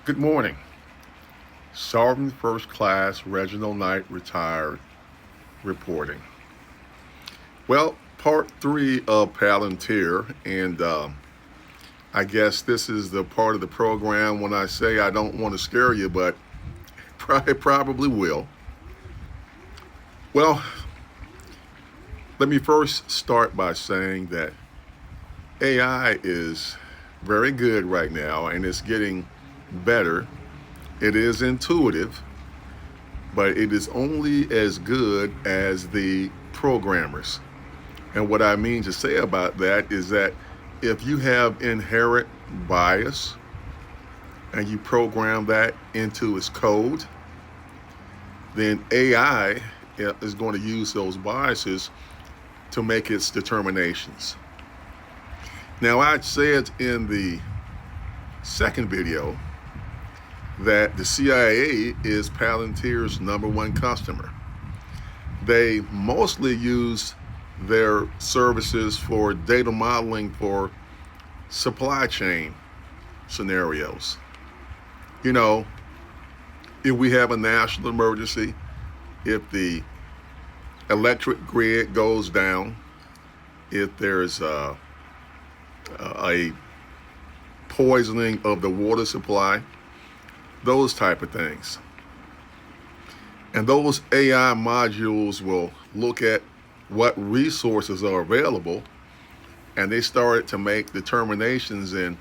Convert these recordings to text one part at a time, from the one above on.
Good morning. Sergeant First Class Reginald Knight retired reporting. Well, part three of Palantir, and I guess this is the part of the program when I say I don't want to scare you, but it probably will. Well, let me first start by saying that AI is very good right now and it's getting better. It is intuitive, but it is only as good as the programmers. And what I mean to say about that is that if you have inherent bias and you program that into its code, then AI is going to use those biases to make its determinations. Now, I said in the second video that the CIA is Palantir's #1 customer. They mostly use their services for data modeling for supply chain scenarios. You know, if we have a national emergency, if the electric grid goes down, if there's a poisoning of the water supply, those type of things. And those AI modules will look at what resources are available, and they start to make determinations in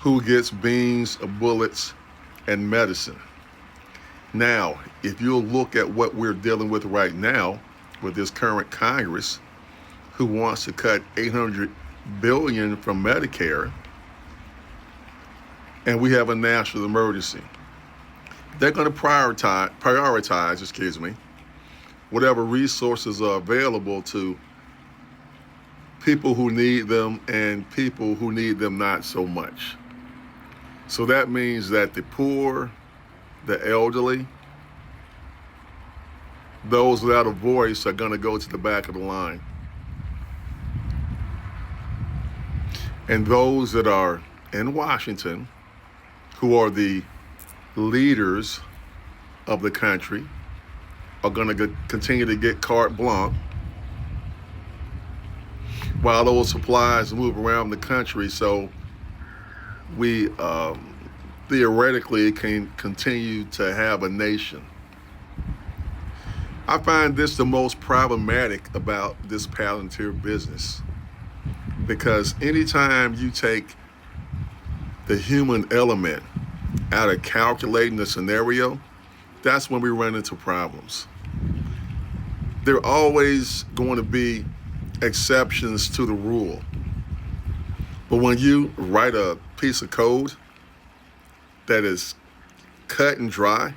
who gets beans, bullets, and medicine. Now, if you'll look at what we're dealing with right now with this current Congress, who wants to cut $800 billion from Medicare, and we have a national emergency, they're going to prioritize, whatever resources are available to people who need them and people who need them not so much. So that means that the poor, the elderly, those without a voice are going to go to the back of the line. And those that are in Washington, who are the leaders of the country, are going to continue to get carte blanche while those supplies move around the country, so we theoretically can continue to have a nation. I find this the most problematic about this Palantir business, because anytime you take the human element out of calculating the scenario, that's when we run into problems. There are always going to be exceptions to the rule. But when you write a piece of code that is cut and dry,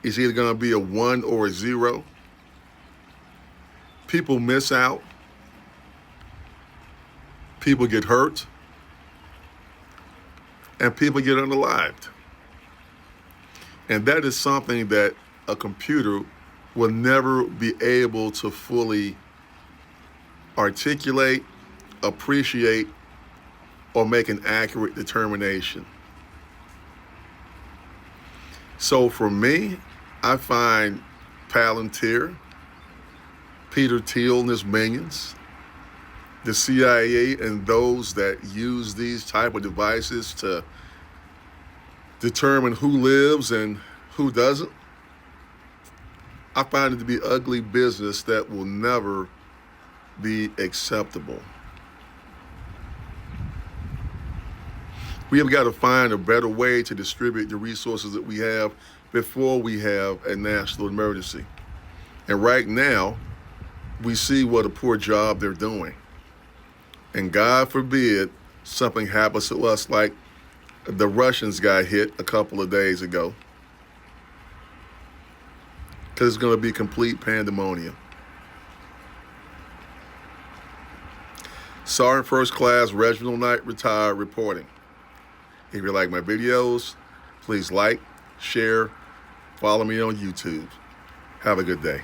it's either going to be a 1 or a 0. People miss out. People get hurt. And people get unalived. And that is something that a computer will never be able to fully articulate, appreciate, or make an accurate determination. So for me, I find Palantir, Peter Thiel and his minions, the CIA and those that use these type of devices to determine who lives and who doesn't, I find it to be ugly business that will never be acceptable. We have got to find a better way to distribute the resources that we have before we have a national emergency. And right now, we see what a poor job they're doing. And God forbid something happens to us like the Russians got hit a couple of days ago, because it's going to be complete pandemonium. Sergeant First Class Reginald Knight retired reporting. If you like my videos, please like, share, follow me on YouTube. Have a good day.